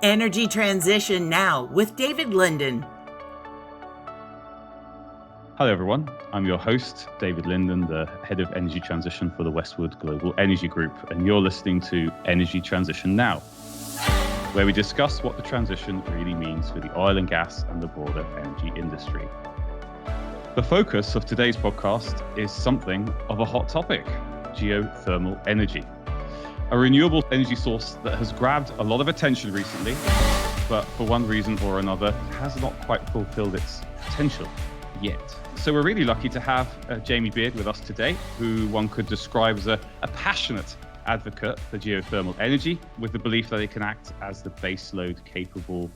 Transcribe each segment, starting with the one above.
Energy Transition Now with David Linden. Hello everyone, I'm your host, David Linden, the Head of Energy Transition for the Westwood Global Energy Group, and you're listening to Energy Transition Now, where we discuss what the transition really means for the oil and gas and the broader energy industry. The focus of today's podcast is something of a hot topic, geothermal energy. A renewable energy source that has grabbed a lot of attention recently, but for one reason or another has not quite fulfilled its potential yet. So we're really lucky to have Jamie Beard with us today, who one could describe as a passionate advocate for geothermal energy, with the belief that it can act as the baseload-capable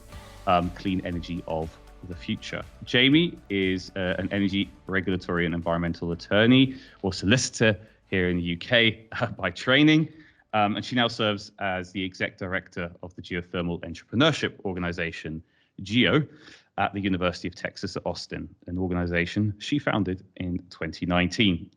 clean energy of the future. Jamie is an energy regulatory and environmental attorney or solicitor here in the UK by training. And she now serves as the exec director of the Geothermal Entrepreneurship Organization, GEO, at the University of Texas at Austin, an organization she founded in 2019.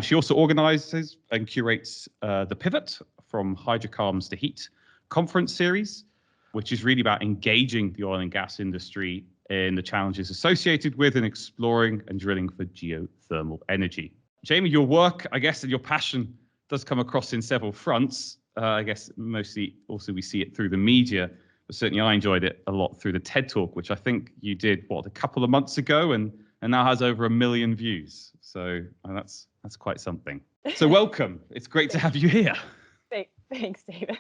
She also organizes and curates the Pivot from Hydrocarbons to Heat conference series, which is really about engaging the oil and gas industry in the challenges associated with and exploring and drilling for geothermal energy. Jamie, your work, I guess, and your passion does come across in several fronts. I guess mostly also we see it through the media, but certainly I enjoyed it a lot through the TED Talk, which I think you did, a couple of months ago and now has over 1 million views. So that's quite something. So welcome. It's great to have you here. Thanks, David.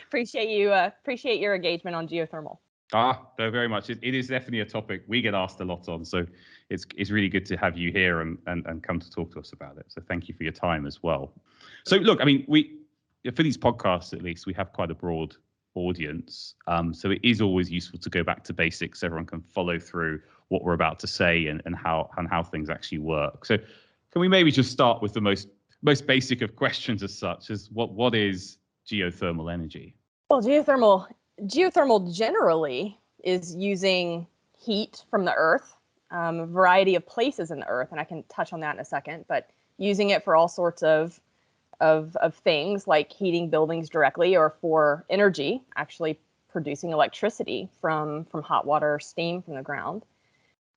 Appreciate your engagement on geothermal. No, very much. It is definitely a topic we get asked a lot on. So it's really good to have you here and come to talk to us about it. So thank you for your time as well. So look, I mean, for these podcasts, at least, we have quite a broad audience. So it is always useful to go back to basics so everyone can follow through what we're about to say and how things actually work. So can we maybe just start with the most basic of questions as such as what is geothermal energy? Well, geothermal generally is using heat from the earth, a variety of places in the earth, and I can touch on that in a second, but using it for all sorts of things like heating buildings directly, or for energy, actually producing electricity from hot water or steam from the ground.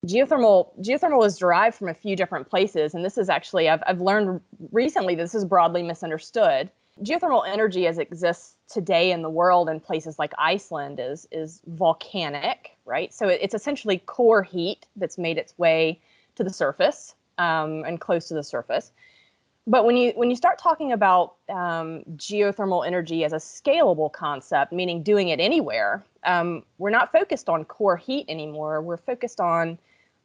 Geothermal is derived from a few different places, and this is actually, I've learned recently this is broadly misunderstood. Geothermal energy as it exists today in the world in places like Iceland is volcanic, right? So it's essentially core heat that's made its way to the surface and close to the surface. But when you start talking about geothermal energy as a scalable concept, meaning doing it anywhere, we're not focused on core heat anymore. We're focused on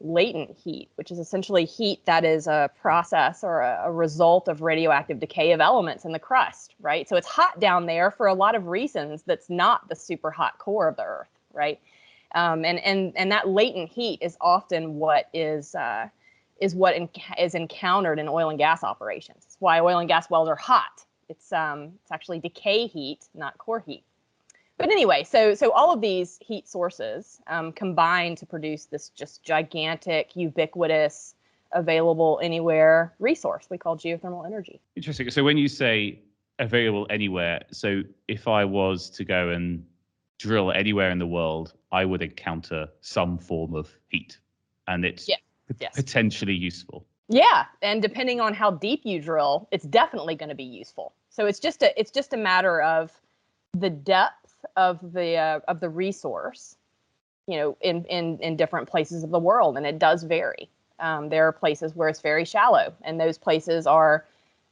latent heat, which is essentially heat that is a process or a result of radioactive decay of elements in the crust, right? So it's hot down there for a lot of reasons that's not the super hot core of the earth, right? And that latent heat is often what is encountered in oil and gas operations. It's why oil and gas wells are hot. It's actually decay heat, not core heat. But anyway, so all of these heat sources combine to produce this just gigantic, ubiquitous, available anywhere resource we call geothermal energy. Interesting. So when you say available anywhere, so if I was to go and drill anywhere in the world, I would encounter some form of heat, and it's potentially useful. Yeah, and depending on how deep you drill, it's definitely going to be useful. So it's just a matter of the depth of the resource, in different places of the world, and it does vary. There are places where it's very shallow, and those places are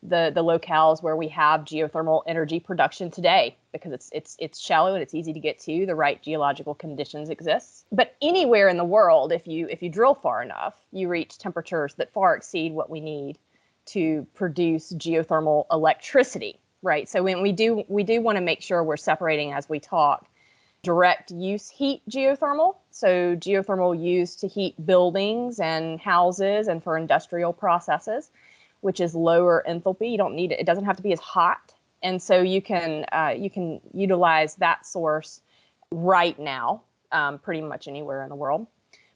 the locales where we have geothermal energy production today, because it's shallow and it's easy to get to. The right geological conditions exist. But anywhere in the world, if you drill far enough, you reach temperatures that far exceed what we need to produce geothermal electricity. Right. So when we do want to make sure we're separating as we talk direct use heat geothermal. So geothermal used to heat buildings and houses and for industrial processes, which is lower enthalpy. You don't need it. It doesn't have to be as hot. And so you can utilize that source right now, pretty much anywhere in the world.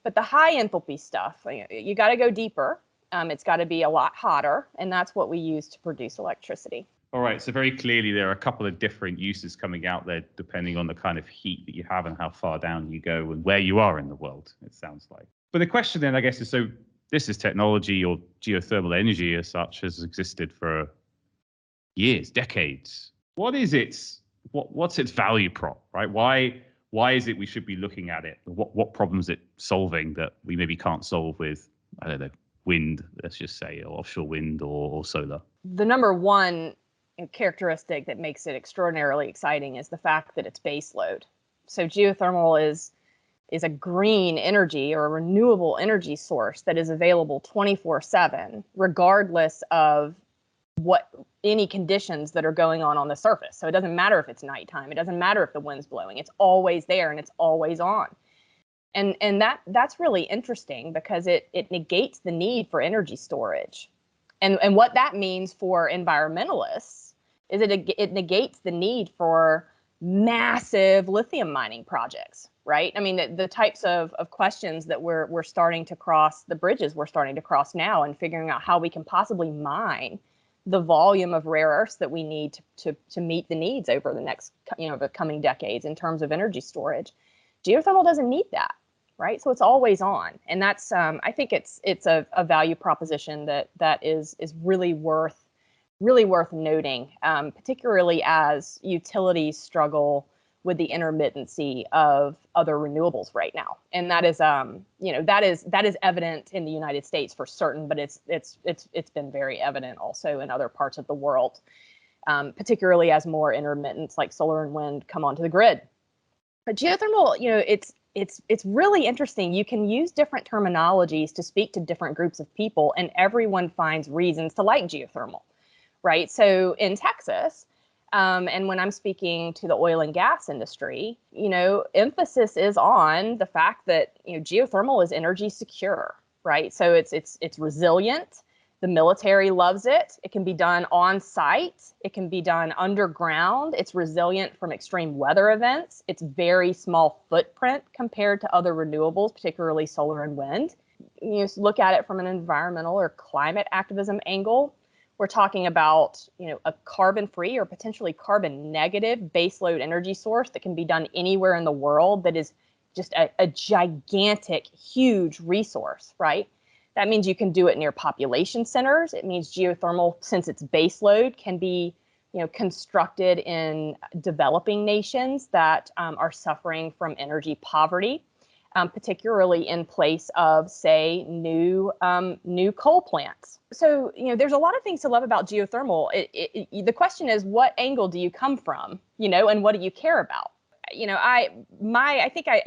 But the high enthalpy stuff, you got to go deeper. It's got to be a lot hotter, and that's what we use to produce electricity. All right, so very clearly there are a couple of different uses coming out there depending on the kind of heat that you have and how far down you go and where you are in the world, it sounds like. But the question then, I guess, is so this is technology, or geothermal energy as such has existed for years, decades. What's its value prop, right? Why is it we should be looking at it? What problems is it solving that we maybe can't solve with, I don't know, wind, let's just say, or offshore wind or solar? The number one characteristic that makes it extraordinarily exciting is the fact that it's baseload. So geothermal is a green energy or a renewable energy source that is available 24/7, regardless of what any conditions that are going on the surface. So it doesn't matter if it's nighttime, it doesn't matter if the wind's blowing, it's always there and it's always on. And that's really interesting because it negates the need for energy storage. And what that means for environmentalists is it negates the need for massive lithium mining projects, right? I mean, the types of questions that we're starting to cross, the bridges we're starting to cross now, and figuring out how we can possibly mine the volume of rare earths that we need to meet the needs over the next, the coming decades in terms of energy storage. Geothermal doesn't need that, right? So it's always on, and that's I think it's a value proposition that is really worth noting, particularly as utilities struggle with the intermittency of other renewables right now, and that is that is evident in the United States for certain, but it's been very evident also in other parts of the world, particularly as more intermittents like solar and wind come onto the grid. But geothermal, it's really interesting. You can use different terminologies to speak to different groups of people, and everyone finds reasons to like geothermal, right? So in Texas, and when I'm speaking to the oil and gas industry, emphasis is on the fact that geothermal is energy secure, right? So it's resilient. The military loves it. It can be done on site. It can be done underground. It's resilient from extreme weather events. It's very small footprint compared to other renewables, particularly solar and wind. You look at it from an environmental or climate activism angle. We're talking about, a carbon-free or potentially carbon-negative baseload energy source that can be done anywhere in the world, that is just a gigantic, huge resource, right? That means you can do it near population centers. It means geothermal, since it's baseload, can be, constructed in developing nations that are suffering from energy poverty, particularly in place of, say, new coal plants. So, there's a lot of things to love about geothermal. The question is, what angle do you come from, and what do you care about? I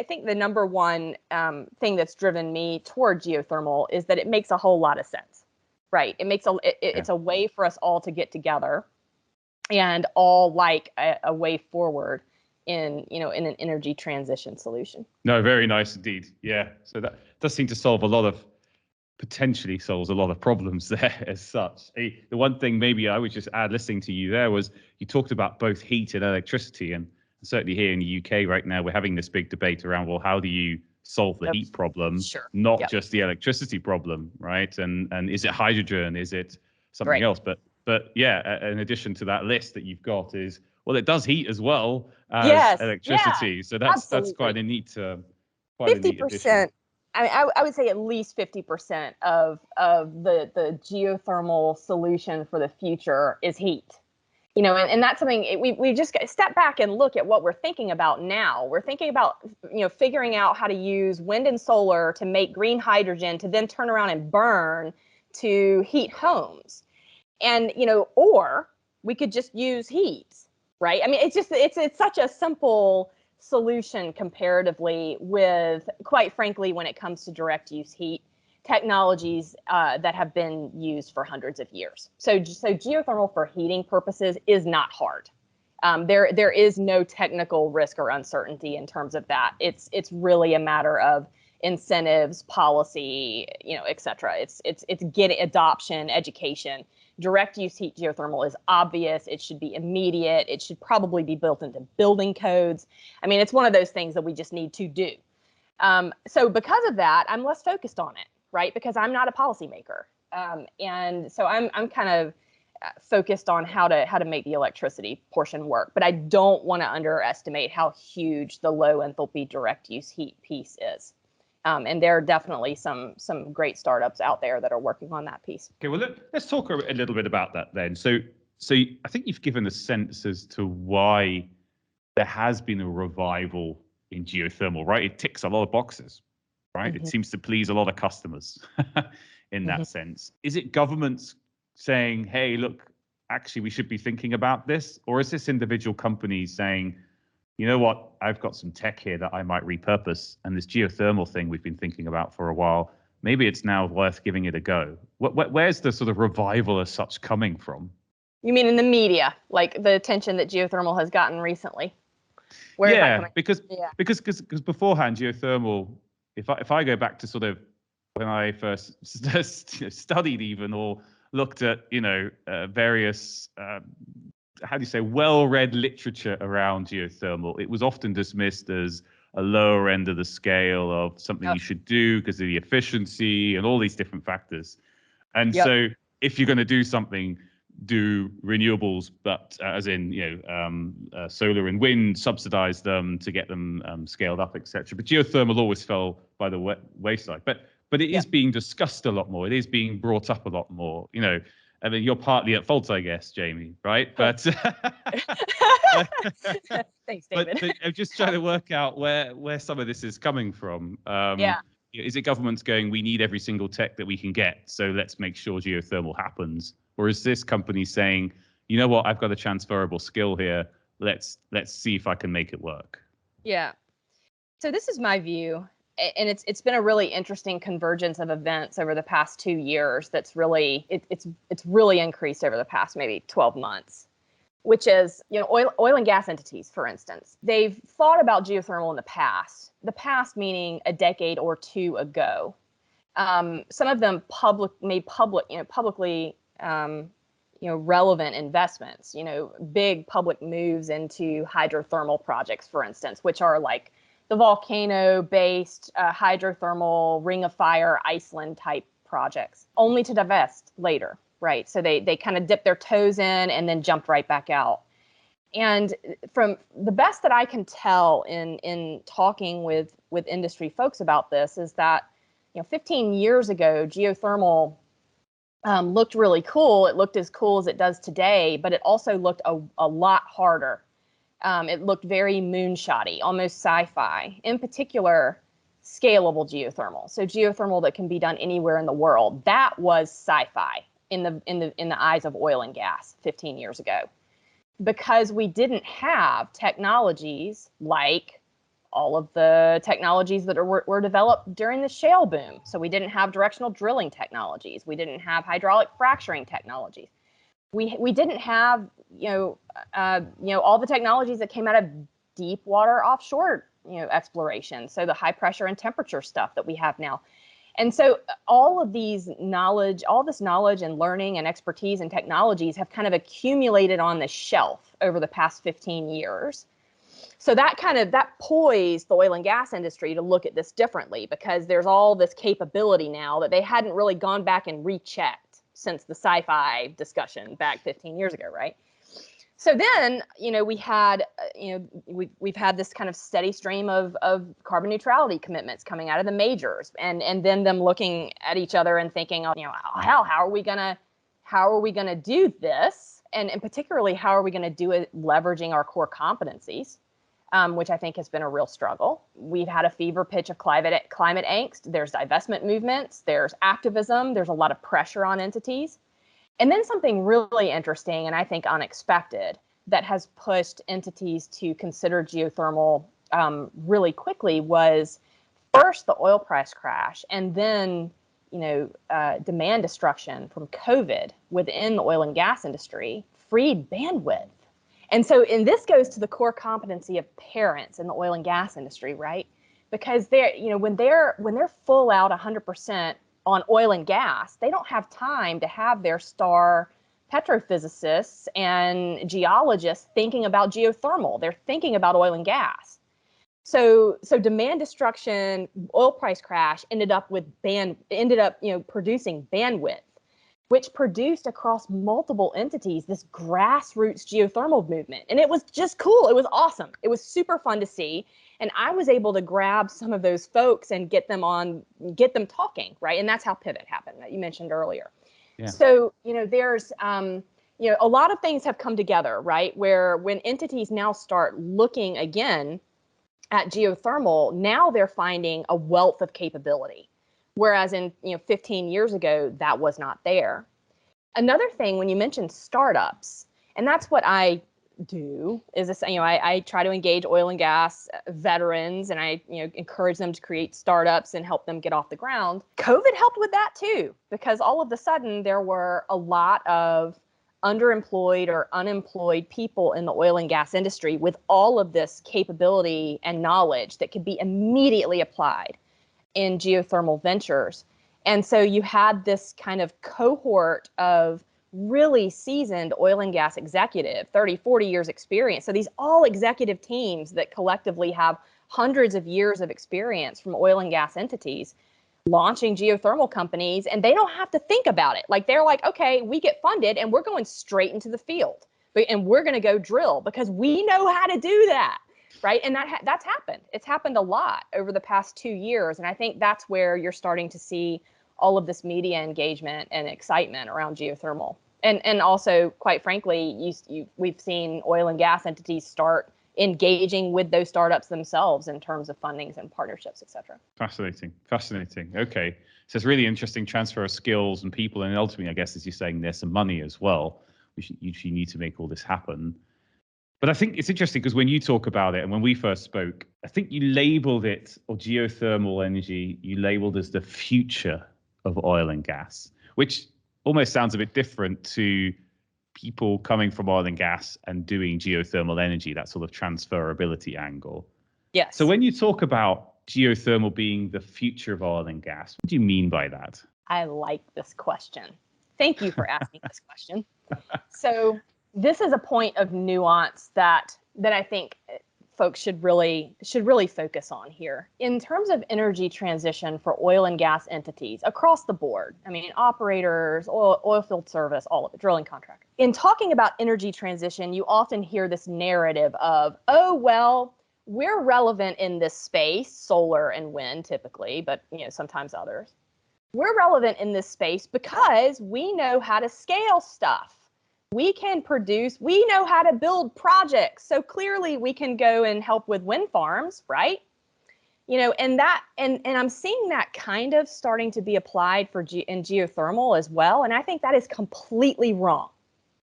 think the number one thing that's driven me toward geothermal is that it makes a whole lot of sense, right? It's a way for us all to get together and all like a way forward in an energy transition solution. No, very nice indeed. Yeah. So that does seem to potentially solves a lot of problems there as such. The one thing maybe I would just add, listening to you there, was you talked about both heat and electricity. And certainly here in the UK right now, we're having this big debate around, well, how do you solve the heat problem, not just the electricity problem, right? And is it hydrogen? Is it something else? But yeah, in addition to that list that you've got is, well, it does heat as well as electricity. Yeah, so that's quite a neat 50%. I would say at least 50% of the geothermal solution for the future is heat. And that's something we just step back and look at what we're thinking about now. We're thinking about, figuring out how to use wind and solar to make green hydrogen to then turn around and burn to heat homes. And, or we could just use heat, right? I mean, it's such a simple solution comparatively with, quite frankly, when it comes to direct use heat technologies that have been used for hundreds of years. So geothermal for heating purposes is not hard. There is no technical risk or uncertainty in terms of that. It's really a matter of incentives, policy, et cetera. It's getting adoption, education. Direct use heat geothermal is obvious. It should be immediate. It should probably be built into building codes. I mean, it's one of those things that we just need to do. So because of that, I'm less focused on it, right? Because I'm not a policymaker. And so I'm kind of focused on how to make the electricity portion work. But I don't want to underestimate how huge the low enthalpy direct use heat piece is. And there are definitely some great startups out there that are working on that piece. Okay, well, let's talk a little bit about that then. So I think you've given a sense as to why there has been a revival in geothermal, right? It ticks a lot of boxes, right? Mm-hmm. It seems to please a lot of customers in that sense. Is it governments saying, hey, look, actually, we should be thinking about this? Or is this individual companies saying, you know what, I've got some tech here that I might repurpose, and this geothermal thing we've been thinking about for a while, maybe it's now worth giving it a go? Where's the sort of revival as such coming from? You mean in the media, like the attention that geothermal has gotten recently? Where is that coming? Because beforehand, geothermal, if I go back to sort of when I first studied even or looked at, various, how do you say, well-read literature around geothermal, it was often dismissed as a lower end of the scale of something you should do because of the efficiency and all these different factors. And so if you're going to do something, do renewables, but as in, solar and wind, subsidize them to get them scaled up, etc. But geothermal always fell by the wayside. But it is being discussed a lot more. It is being brought up a lot more. I mean, you're partly at fault, I guess, Jamie, right? But thanks, David. But I'm just trying to work out where some of this is coming from. Is it governments going, we need every single tech that we can get, so let's make sure geothermal happens? Or is this company saying, you know what, I've got a transferable skill here, let's see if I can make it work? Yeah. So this is my view, and it's been a really interesting convergence of events over the past 2 years that's really it's really increased over the past maybe 12 months, which is, oil and gas entities, for instance. They've thought about geothermal in the past meaning a decade or two ago. Some of them publicly relevant investments, big public moves into hydrothermal projects, for instance, which are like the volcano-based hydrothermal Ring of Fire Iceland type projects, only to divest later, right? So they kind of dipped their toes in and then jumped right back out. And from the best that I can tell in talking with industry folks about this is that 15 years ago, geothermal looked really cool. It looked as cool as it does today, but it also looked a lot harder. It looked very moonshotty, almost sci-fi. In particular, scalable geothermal. So geothermal that can be done anywhere in the world. That was sci-fi in the eyes of oil and gas 15 years ago, because we didn't have technologies like all of the technologies that were developed during the shale boom. So we didn't have directional drilling technologies. We didn't have hydraulic fracturing technologies. We didn't have all the technologies that came out of deep water offshore exploration. So the high pressure and temperature stuff that we have now. And so all this knowledge and learning and expertise and technologies have kind of accumulated on the shelf over the past 15 years. So that poised the oil and gas industry to look at this differently, because there's all this capability now that they hadn't really gone back and rechecked since the sci-fi discussion back 15 years ago, right? So then, we've had this kind of steady stream of carbon neutrality commitments coming out of the majors, and then them looking at each other and thinking, how are we gonna do this? And particularly, how are we gonna do it leveraging our core competencies? Which I think has been a real struggle. We've had a fever pitch of climate angst. There's divestment movements. There's activism. There's a lot of pressure on entities. And then something really interesting and I think unexpected that has pushed entities to consider geothermal really quickly was first the oil price crash, and then demand destruction from COVID within the oil and gas industry freed bandwidth. And this goes to the core competency of parents in the oil and gas industry, right? Because when they're full out 100% on oil and gas, they don't have time to have their star petrophysicists and geologists thinking about geothermal. They're thinking about oil and gas. So demand destruction, oil price crash ended up producing bandwidth. which produced across multiple entities this grassroots geothermal movement. And it was just cool. It was awesome. It was super fun to see. And I was able to grab some of those folks and get them talking, right? And that's how Pivot happened that you mentioned earlier. Yeah. So, there's, a lot of things have come together, right? Where when entities now start looking again at geothermal, now they're finding a wealth of capability. Whereas in 15 years ago, that was not there. Another thing, when you mentioned startups, and that's what I do, is this, I try to engage oil and gas veterans, and I encourage them to create startups and help them get off the ground. COVID helped with that too, because all of a sudden there were a lot of underemployed or unemployed people in the oil and gas industry with all of this capability and knowledge that could be immediately applied in geothermal ventures. And so you had this kind of cohort of really seasoned oil and gas executive, 30, 40 years experience. So these all executive teams that collectively have hundreds of years of experience from oil and gas entities launching geothermal companies, and they don't have to think about it. Like, they're like, okay, we get funded and we're going straight into the field and we're going to go drill because we know how to do that. Right. And that's happened. It's happened a lot over the past 2 years. And I think that's where you're starting to see all of this media engagement and excitement around geothermal. And also, quite frankly, we've seen oil and gas entities start engaging with those startups themselves in terms of fundings and partnerships, et cetera. Fascinating. Okay. So it's really interesting transfer of skills and people. And ultimately, I guess, as you're saying, there's some money as well, which you need to make all this happen. But I think it's interesting because when you talk about it, and when we first spoke, I think you labeled it, or geothermal energy, you labeled as the future of oil and gas, which almost sounds a bit different to people coming from oil and gas and doing geothermal energy, that sort of transferability angle. Yes. So when you talk about geothermal being the future of oil and gas, what do you mean by that? I like this question. Thank you for asking this question. So this is a point of nuance that I think folks should really focus on here. In terms of energy transition for oil and gas entities across the board, I mean, operators, oil field service, all of it, drilling contractors. In talking about energy transition, you often hear this narrative of, oh, well, we're relevant in this space, solar and wind typically, but sometimes others. We're relevant in this space because we know how to scale stuff. We can produce, we know how to build projects. So clearly we can go and help with wind farms, right? And I'm seeing that kind of starting to be applied in geothermal as well. And I think that is completely wrong.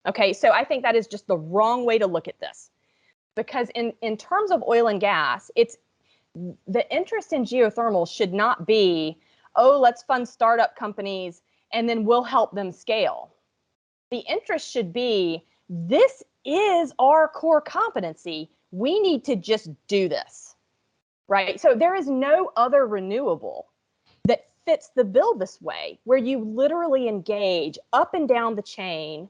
Okay, so I think that is just the wrong way to look at this. Because in terms of oil and gas, the interest in geothermal should not be, oh, let's fund startup companies and then we'll help them scale. The interest should be, this is our core competency. We need to just do this, right? So there is no other renewable that fits the bill this way, where you literally engage up and down the chain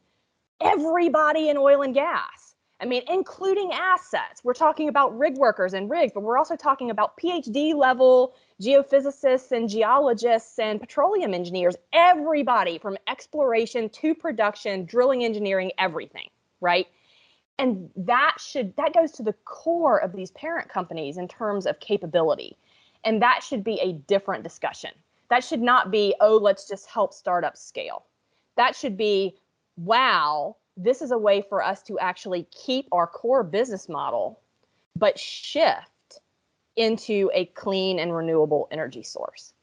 everybody in oil and gas. I mean, including assets. We're talking about rig workers and rigs, but we're also talking about PhD level geophysicists and geologists and petroleum engineers, everybody from exploration to production, drilling engineering, everything, right? And that goes to the core of these parent companies in terms of capability. And that should be a different discussion. That should not be, oh, let's just help startups scale. That should be, wow, this is a way for us to actually keep our core business model, but shift into a clean and renewable energy source.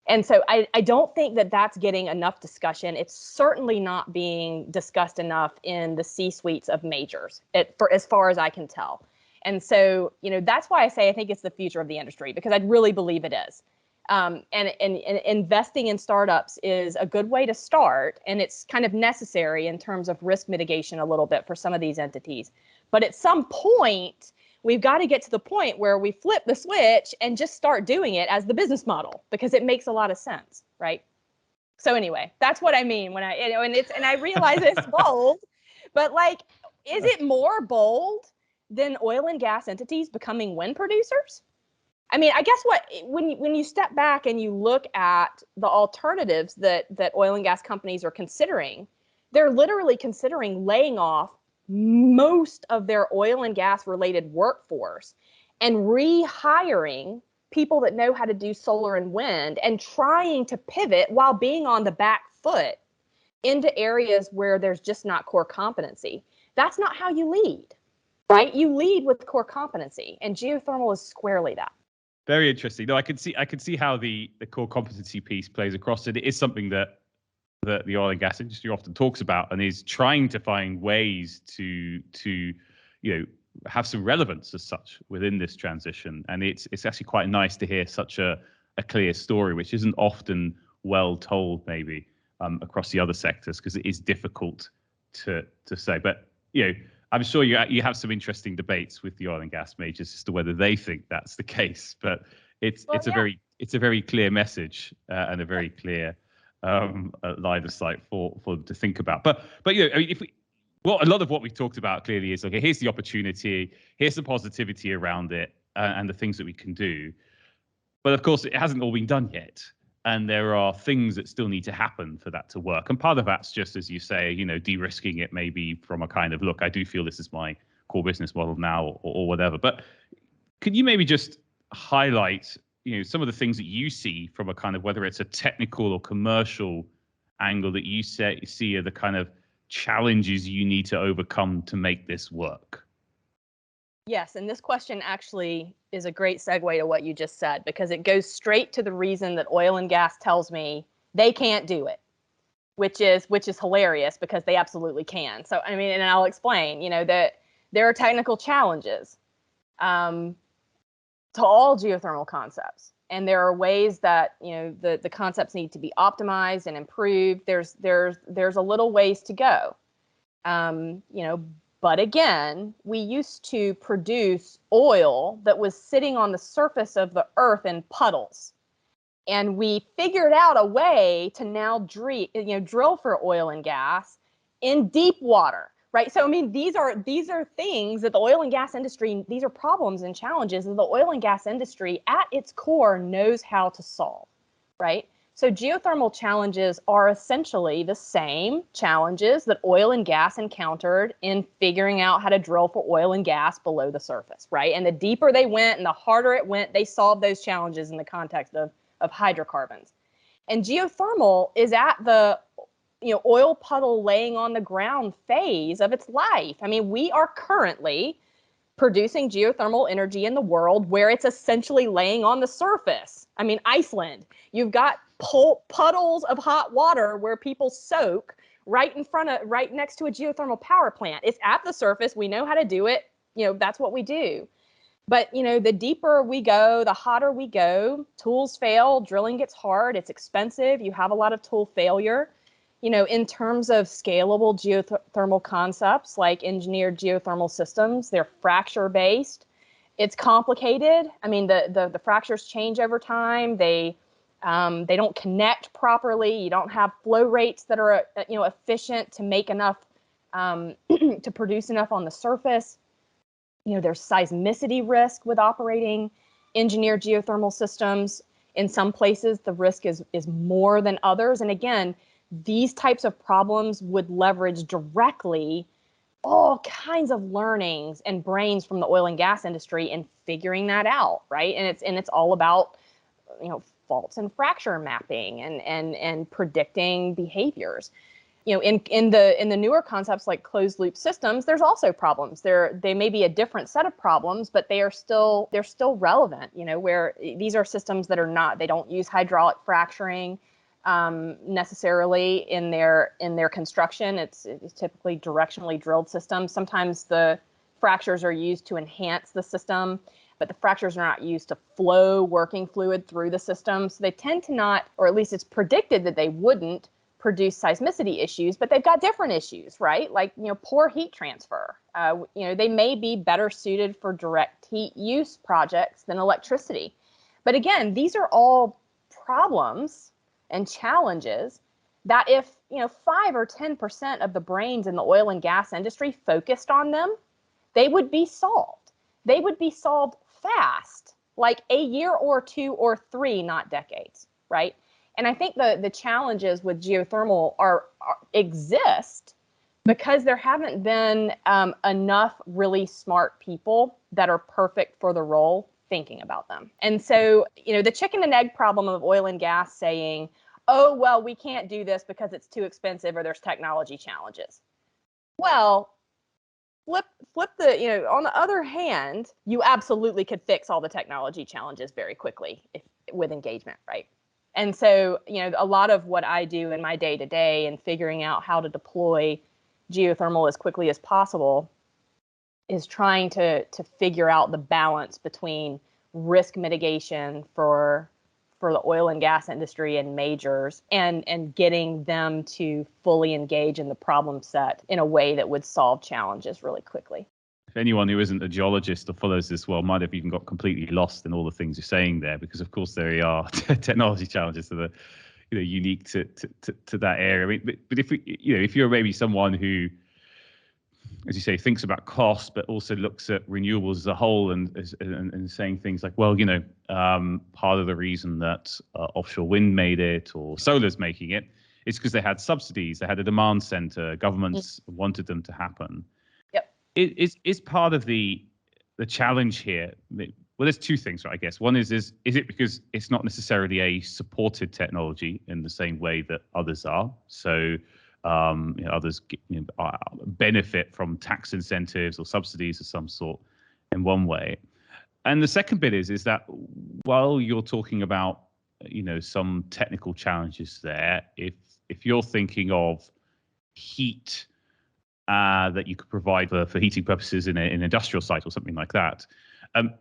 And so I don't think that that's getting enough discussion. It's certainly not being discussed enough in the C-suites of majors, for as far as I can tell. And so, that's why I say I think it's the future of the industry, because I really believe it is. And investing in startups is a good way to start, and it's kind of necessary in terms of risk mitigation a little bit for some of these entities. But at some point, we've got to get to the point where we flip the switch and just start doing it as the business model, because it makes a lot of sense, right? So anyway, that's what I mean when and I realize it's bold, but is it more bold than oil and gas entities becoming wind producers? I mean, I guess when you step back and you look at the alternatives that oil and gas companies are considering, they're literally considering laying off most of their oil and gas related workforce and rehiring people that know how to do solar and wind and trying to pivot while being on the back foot into areas where there's just not core competency. That's not how you lead, right? You lead with core competency, and geothermal is squarely that. Very interesting. No, I could see how the core competency piece plays across it. It is something that the oil and gas industry often talks about and is trying to find ways to have some relevance as such within this transition. And it's actually quite nice to hear such a clear story, which isn't often well told maybe across the other sectors, because it is difficult to say. But I'm sure you have some interesting debates with the oil and gas majors as to whether they think that's the case. But it's a very clear message and a very clear line of sight for them to think about. But a lot of what we've talked about clearly is, okay, here's the opportunity, here's the positivity around it, and the things that we can do. But of course, it hasn't all been done yet. And there are things that still need to happen for that to work. And part of that's just, as you say, de-risking it maybe from a kind of, look, I do feel this is my core business model now, or whatever. But could you maybe just highlight, some of the things that you see from a kind of, whether it's a technical or commercial angle, that you see are the kind of challenges you need to overcome to make this work? Yes, and this question actually is a great segue to what you just said, because it goes straight to the reason that oil and gas tells me they can't do it, which is hilarious, because they absolutely can. So, I mean, and I'll explain, that there are technical challenges to all geothermal concepts. And there are ways that, the concepts need to be optimized and improved. There's a little ways to go. But again, we used to produce oil that was sitting on the surface of the earth in puddles. And we figured out a way to now drill for oil and gas in deep water, right? So, I mean, these are things that the oil and gas industry, these are problems and challenges that the oil and gas industry at its core knows how to solve, right? So geothermal challenges are essentially the same challenges that oil and gas encountered in figuring out how to drill for oil and gas below the surface, right? And the deeper they went and the harder it went, they solved those challenges in the context of hydrocarbons. And geothermal is at the oil puddle laying on the ground phase of its life. I mean, we are currently producing geothermal energy in the world where it's essentially laying on the surface. I mean, Iceland, you've got puddles of hot water where people soak right next to a geothermal power plant. It's at the surface. We know how to do it. That's what we do. But, the deeper we go, the hotter we go, tools fail, drilling gets hard, it's expensive, you have a lot of tool failure. In terms of scalable geothermal concepts like engineered geothermal systems, they're fracture based. It's complicated. I mean, the fractures change over time. They don't connect properly. You don't have flow rates that are efficient to make enough to produce enough on the surface. There's seismicity risk with operating engineered geothermal systems. In some places, the risk is more than others. And again, these types of problems would leverage directly all kinds of learnings and brains from the oil and gas industry in figuring that out, right? And it's all about faults and fracture mapping and predicting behaviors. In the newer concepts like closed loop systems, there's also problems. They may be a different set of problems, but they're still relevant. Where these are systems that they don't use hydraulic fracturing necessarily in their construction. It's typically directionally drilled systems. Sometimes the fractures are used to enhance the system, but the fractures are not used to flow working fluid through the system. So they tend to not, or at least it's predicted that they wouldn't produce seismicity issues, but they've got different issues, right? Like, poor heat transfer. They may be better suited for direct heat use projects than electricity. But again, these are all problems and challenges that if 5 or 10% of the brains in the oil and gas industry focused on them, they would be solved. They would be solved fast like a year or two or three, not decades, right? And I think the challenges with geothermal exist because there haven't been enough really smart people that are perfect for the role thinking about them. And so, the chicken and egg problem of oil and gas saying, oh, well, we can't do this because it's too expensive or there's technology challenges. Well, flip the, on the other hand, you absolutely could fix all the technology challenges very quickly with engagement, right? And so, a lot of what I do in my day-to-day and figuring out how to deploy geothermal as quickly as possible is trying to figure out the balance between risk mitigation for the oil and gas industry and majors and getting them to fully engage in the problem set in a way that would solve challenges really quickly. If anyone who isn't a geologist or follows this well might have even got completely lost in all the things you're saying there, because of course there are technology challenges that are unique to that area. I mean, but if you're maybe someone who, as you say, thinks about cost, but also looks at renewables as a whole and saying things like, well, part of the reason that offshore wind made it or solar's making it is because they had subsidies, they had a demand center, governments wanted them to happen. Yep. Is part of the challenge here? Well, there's two things, right, I guess. One is it because it's not necessarily a supported technology in the same way that others are? So others benefit from tax incentives or subsidies of some sort in one way. And the second bit is that while you're talking about some technical challenges there, if you're thinking of heat that you could provide for heating purposes in an industrial site or something like that,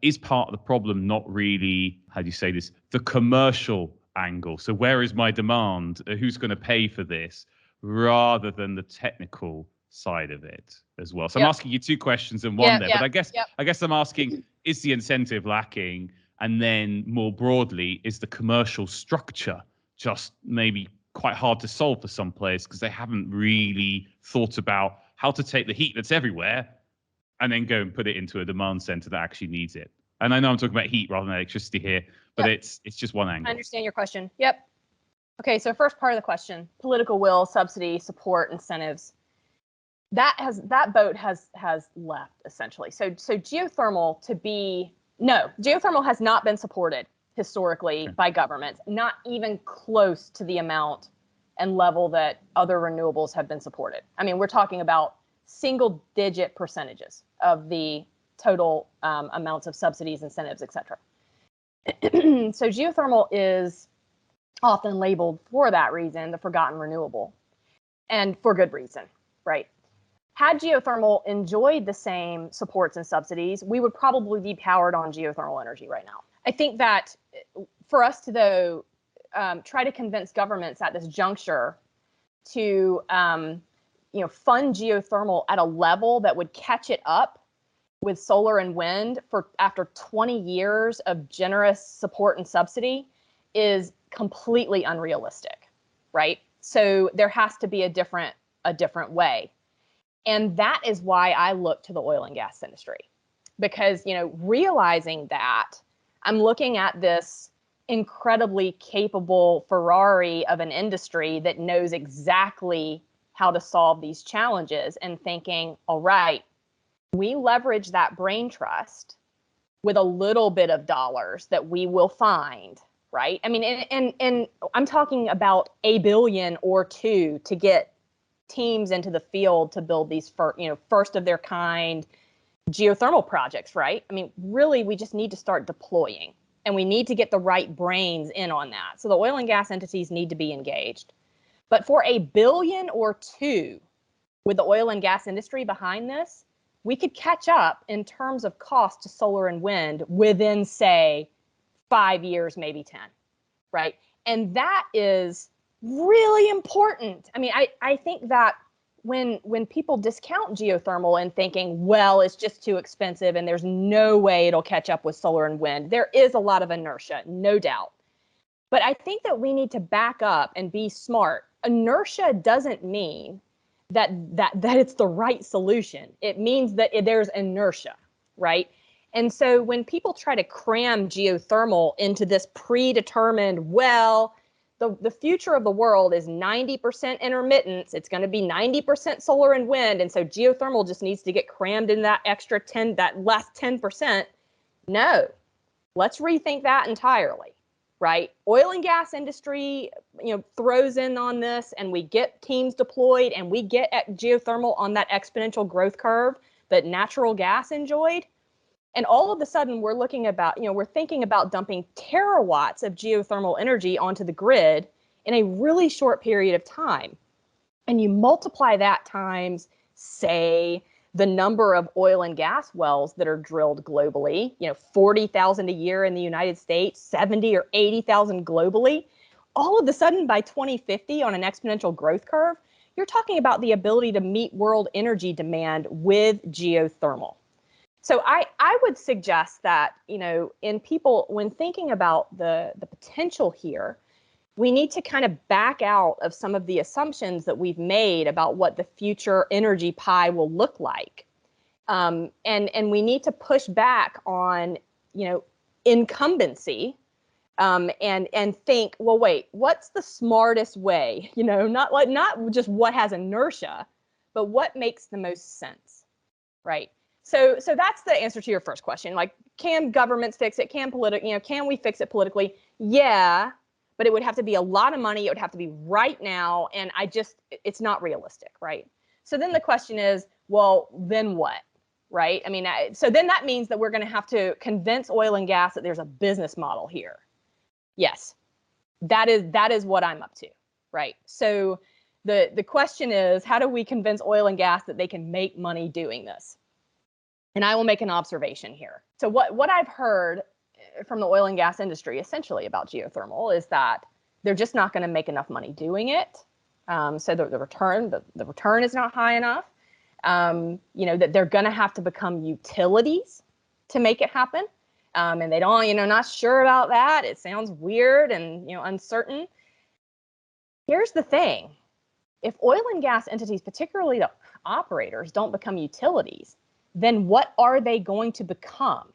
is part of the problem not really, how do you say this, the commercial angle? So where is my demand? Who's going to pay for this? Rather than the technical side of it as well. So I'm asking you two questions in one there, but I guess I'm asking, is the incentive lacking? And then more broadly, is the commercial structure just maybe quite hard to solve for some players because they haven't really thought about how to take the heat that's everywhere and then go and put it into a demand center that actually needs it? And I know I'm talking about heat rather than electricity here, but it's just one angle. I understand your question. Yep. Okay, so first part of the question, political will, subsidy, support, incentives. That boat has left essentially. So geothermal geothermal has not been supported historically by governments, not even close to the amount and level that other renewables have been supported. I mean, we're talking about single-digit percentages of the total amounts of subsidies, incentives, etc. So geothermal is often labeled for that reason, the forgotten renewable, and for good reason, right? Had geothermal enjoyed the same supports and subsidies, we would probably be powered on geothermal energy right now. I think that for us to, though, try to convince governments at this juncture to, fund geothermal at a level that would catch it up with solar and wind after 20 years of generous support and subsidy is completely unrealistic, right? So there has to be a different way. And that is why I look to the oil and gas industry, because, realizing that I'm looking at this incredibly capable Ferrari of an industry that knows exactly how to solve these challenges and thinking, all right, we leverage that brain trust with a little bit of dollars that we will find, right? I mean, and I'm talking about $1 billion or $2 billion to get teams into the field to build these first of their kind geothermal projects, right? I mean, really, we just need to start deploying, and we need to get the right brains in on that. So the oil and gas entities need to be engaged. But for $1 billion or $2 billion with the oil and gas industry behind this, we could catch up in terms of cost to solar and wind within, say, 5 years, maybe 10, right? And that is really important. I mean, I think that when people discount geothermal and thinking, well, it's just too expensive and there's no way it'll catch up with solar and wind, there is a lot of inertia, no doubt. But I think that we need to back up and be smart. Inertia doesn't mean that it's the right solution. It means that there's inertia, right? And so when people try to cram geothermal into this predetermined, well, the future of the world is 90% intermittence. It's going to be 90% solar and wind. And so geothermal just needs to get crammed in that extra 10, that last 10%. No, let's rethink that entirely, right? Oil and gas industry, throws in on this, and we get teams deployed, and we get at geothermal on that exponential growth curve that natural gas enjoyed. And all of a sudden, we're thinking about dumping terawatts of geothermal energy onto the grid in a really short period of time. And you multiply that times, say, the number of oil and gas wells that are drilled globally, 40,000 a year in the United States, 70 or 80,000 globally. All of a sudden, by 2050, on an exponential growth curve, you're talking about the ability to meet world energy demand with geothermal. So I would suggest that, in people, when thinking about the potential here, we need to kind of back out of some of the assumptions that we've made about what the future energy pie will look like. And we need to push back on, incumbency, and think, well, wait, what's the smartest way? Not just what has inertia, but what makes the most sense, right? So that's the answer to your first question. Like, can governments fix it? Can we fix it politically? Yeah, but it would have to be a lot of money. It would have to be right now. And it's not realistic, right? So then the question is, well, then what, right? I mean, so then that means that we're going to have to convince oil and gas that there's a business model here. Yes, that is what I'm up to, right? So the question is, how do we convince oil and gas that they can make money doing this? And I will make an observation here. So what I've heard from the oil and gas industry essentially about geothermal is that they're just not going to make enough money doing it. So the return is not high enough. That they're going to have to become utilities to make it happen. And they don't, not sure about that. It sounds weird and, uncertain. Here's the thing. If oil and gas entities, particularly the operators, don't become utilities, then what are they going to become,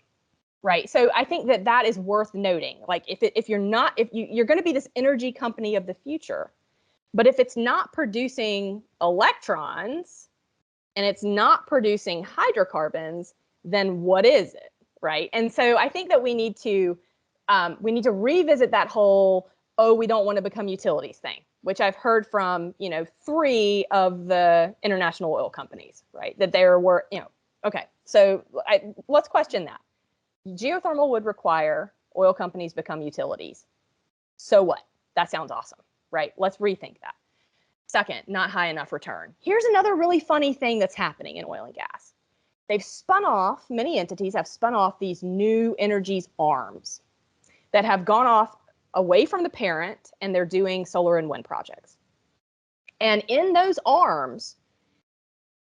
right? So I think that is worth noting. Like, if you're going to be this energy company of the future, but if it's not producing electrons and it's not producing hydrocarbons, then what is it, right? And so I think that we need to revisit that whole, we don't want to become utilities thing, which I've heard from 3 of the international oil companies, right? That there were Okay, so let's question that. Geothermal would require oil companies become utilities. So what? That sounds awesome, right? Let's rethink that. Second, not high enough return. Here's another really funny thing that's happening in oil and gas. Many entities have spun off these new energies arms that have gone off away from the parent, and they're doing solar and wind projects. And in those arms,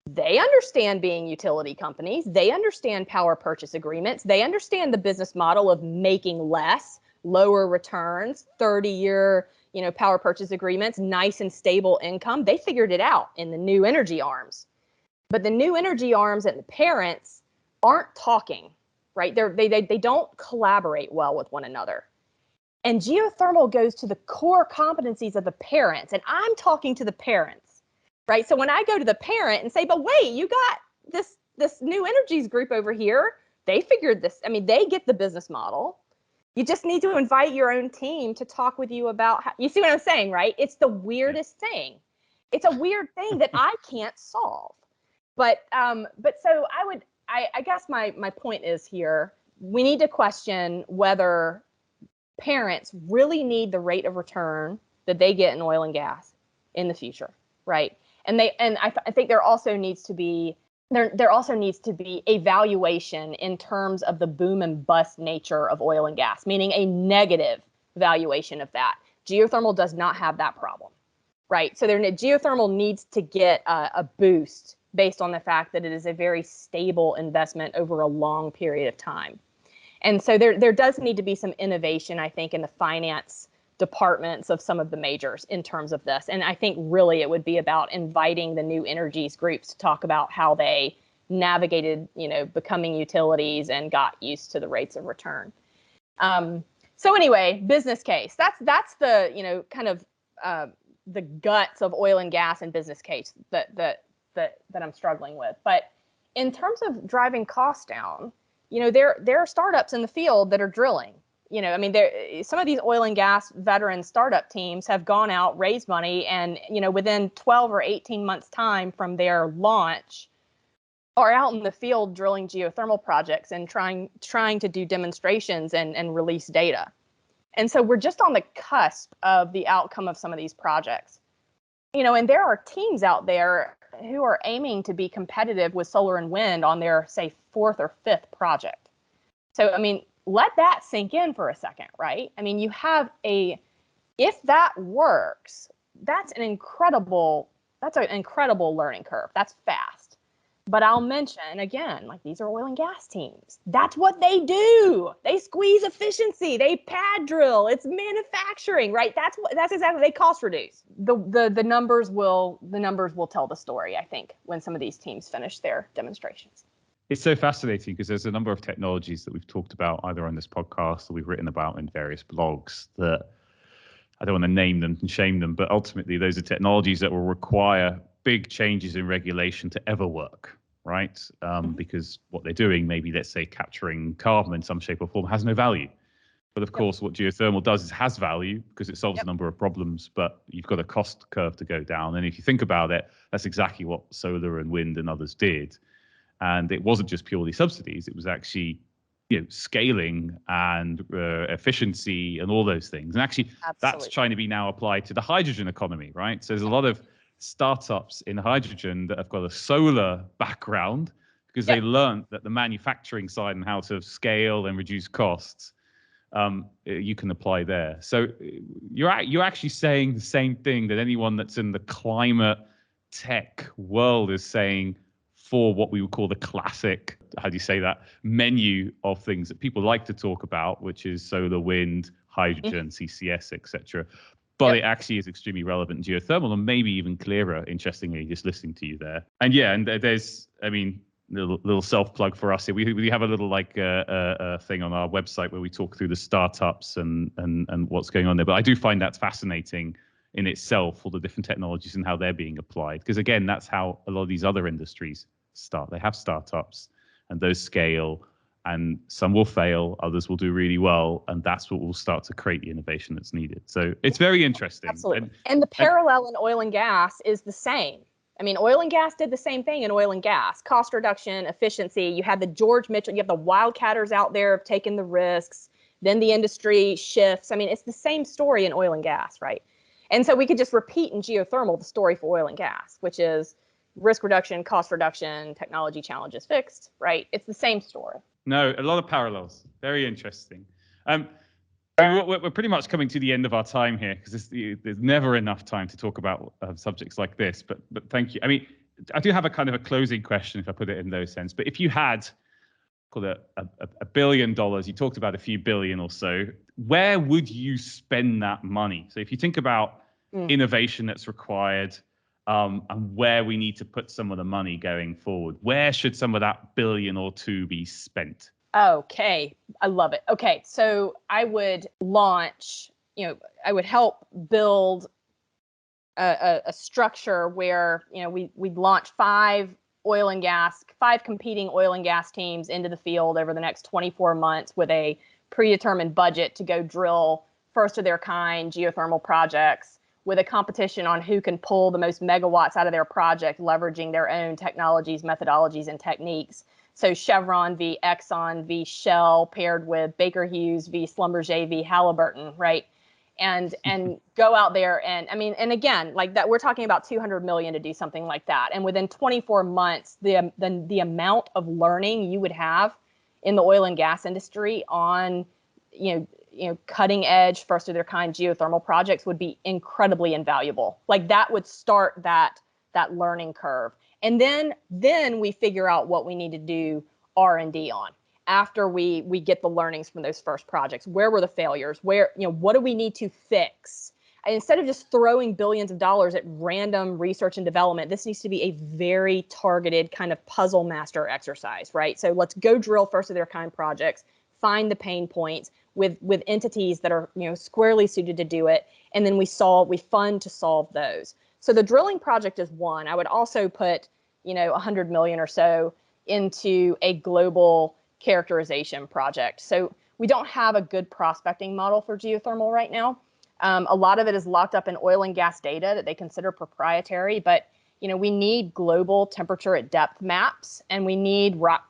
they understand being utility companies. They understand power purchase agreements. They understand the business model of making less, lower returns, 30-year, power purchase agreements, nice and stable income. They figured it out in the new energy arms. But the new energy arms and the parents aren't talking, right? They don't collaborate well with one another. And geothermal goes to the core competencies of the parents. And I'm talking to the parents. Right. So when I go to the parent and say, but wait, you got this new energies group over here. They figured this. I mean, they get the business model. You just need to invite your own team to talk with you about how, you see what I'm saying, right? It's the weirdest thing. It's a weird thing that I can't solve. But so I guess my point is here, we need to question whether parents really need the rate of return that they get in oil and gas in the future, right? And I think there also needs to be a valuation in terms of the boom and bust nature of oil and gas, meaning a negative valuation of that. Geothermal does not have that problem, right? So geothermal needs to get a boost based on the fact that it is a very stable investment over a long period of time. And so there does need to be some innovation, I think, in the finance departments of some of the majors in terms of this. And I think really it would be about inviting the new energies groups to talk about how they navigated, becoming utilities and got used to the rates of return. So anyway, business case. That's the, kind of the guts of oil and gas and business case that I'm struggling with. But in terms of driving costs down, there are startups in the field that are drilling. Some of these oil and gas veteran startup teams have gone out, raised money, and within 12 or 18 months time from their launch, are out in the field drilling geothermal projects and trying to do demonstrations and release data. And so we're just on the cusp of the outcome of some of these projects. And there are teams out there who are aiming to be competitive with solar and wind on their, say, 4th or 5th project. So, let that sink in for a second, right? You have if that works, that's an incredible learning curve. That's fast. But I'll mention again, these are oil and gas teams. That's what they do. They squeeze efficiency. They pad drill. It's manufacturing, right? That's exactly, they cost reduce. The numbers will tell the story, I think, when some of these teams finish their demonstrations. It's so fascinating because there's a number of technologies that we've talked about either on this podcast or we've written about in various blogs that I don't want to name them and shame them, but ultimately those are technologies that will require big changes in regulation to ever work, right? Because what they're doing, maybe let's say capturing carbon in some shape or form, has no value. But of course, what geothermal does is has value because it solves a number of problems, but you've got a cost curve to go down. And if you think about it, that's exactly what solar and wind and others did. And it wasn't just purely subsidies, it was actually scaling and efficiency and all those things. And actually, that's trying to be now applied to the hydrogen economy, right? So there's a lot of startups in hydrogen that have got a solar background because they learned that the manufacturing side and how to scale and reduce costs, you can apply there. So you're actually saying the same thing that anyone that's in the climate tech world is saying for what we would call the classic, how do you say that, menu of things that people like to talk about, which is solar, wind, hydrogen, CCS, etc. But it actually is extremely relevant in geothermal and maybe even clearer, interestingly, just listening to you there. And there's, little self-plug for us here. We have a little thing on our website where we talk through the startups and what's going on there. But I do find that fascinating in itself, all the different technologies and how they're being applied. Because again, that's how a lot of these other industries start. They have startups and those scale, and some will fail, others will do really well, and that's what will start to create the innovation that's needed. So it's very interesting. Absolutely. And the parallel in oil and gas is the same. Oil and gas did the same thing in oil and gas. Cost reduction, efficiency. You had the George Mitchell, you have the wildcatters out there taking the risks. Then the industry shifts. It's the same story in oil and gas, right? And so we could just repeat in geothermal the story for oil and gas, which is risk reduction, cost reduction, technology challenges fixed, right? It's the same story. No, a lot of parallels. Very interesting. We're pretty much coming to the end of our time here because there's never enough time to talk about subjects like this. But thank you. I do have a kind of a closing question if I put it in those sense. But if you had called $1 billion, you talked about a few billion or so, where would you spend that money? So if you think about innovation that's required and where we need to put some of the money going forward, where should some of that billion or two be spent? Okay, I love it. Okay, so I would launch, I would help build a structure where, we'd launch five competing oil and gas teams into the field over the next 24 months with a predetermined budget to go drill first of their kind geothermal projects with a competition on who can pull the most megawatts out of their project, leveraging their own technologies, methodologies, and techniques. So Chevron v. Exxon v. Shell paired with Baker Hughes v. Schlumberger v. Halliburton, right? And go out there and again, like that, we're talking about 200 million to do something like that. And within 24 months, the amount of learning you would have in the oil and gas industry on, cutting edge, first of their kind geothermal projects would be incredibly invaluable. Like that would start that learning curve. And then we figure out what we need to do R&D on after we get the learnings from those first projects. Where were the failures? What do we need to fix? instead of just throwing billions of dollars at random research and development, this needs to be a very targeted kind of puzzle master exercise, right? So let's go drill first of their kind projects, find the pain points with entities that are, squarely suited to do it, and then we fund to solve those. So the drilling project is one. I would also put, 100 million or so into a global characterization project. So we don't have a good prospecting model for geothermal right now. A lot of it is locked up in oil and gas data that they consider proprietary, but we need global temperature at depth maps, and we need rock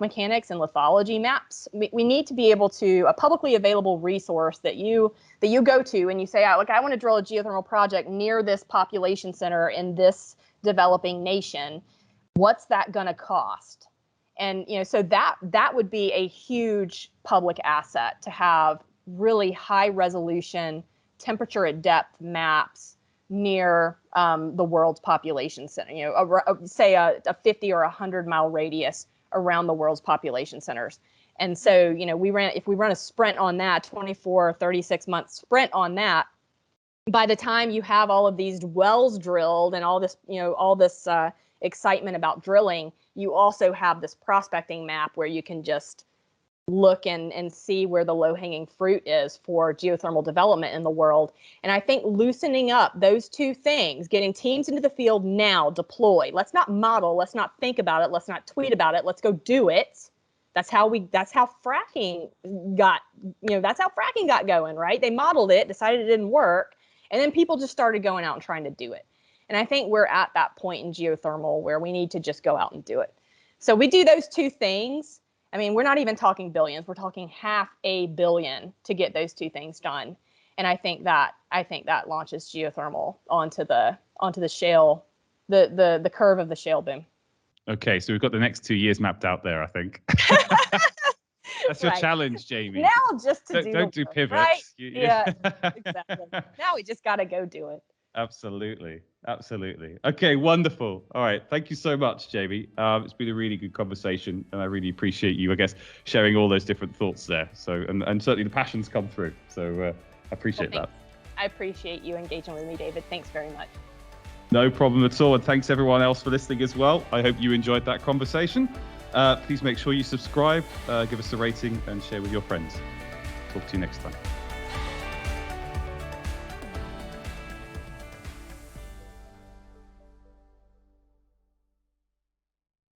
mechanics and lithology maps. We need to be able to, a publicly available resource that you go to and you say, look, I want to drill a geothermal project near this population center in this developing nation. What's that going to cost? And so that would be a huge public asset to have really high resolution temperature at depth maps near the world's population center. Say a 50 or 100 mile radius around the world's population centers. And so if we run a sprint on that, 24 36 month sprint on that, by the time you have all of these wells drilled and all this excitement about drilling, you also have this prospecting map where you can just look and see where the low-hanging fruit is for geothermal development in the world. And I think loosening up those two things, getting teams into the field now, deploy. Let's not model, let's not think about it, let's not tweet about it, let's go do it. That's how fracking got going, right? They modeled it, decided it didn't work, and then people just started going out and trying to do it. And I think we're at that point in geothermal where we need to just go out and do it. So we do those two things. I mean, we're not even talking billions. We're talking $500 million to get those two things done. And I think that launches geothermal onto the shale, the curve of the shale boom. Okay, so we've got the next 2 years mapped out there, I think. That's your challenge, Jamie. Now just to don't do pivots. Right? Yeah, exactly. Now we just got to go do it. Absolutely. Okay, wonderful. All right, thank you so much, Jamie. It's been a really good conversation, and I really appreciate you, I guess, sharing all those different thoughts there. So, and certainly the passions come through. So I appreciate that. I appreciate you engaging with me, David. Thanks very much. No problem at all, and thanks everyone else for listening as well. I hope you enjoyed that conversation. Please make sure you subscribe, give us a rating, and share with your friends. Talk to you next time.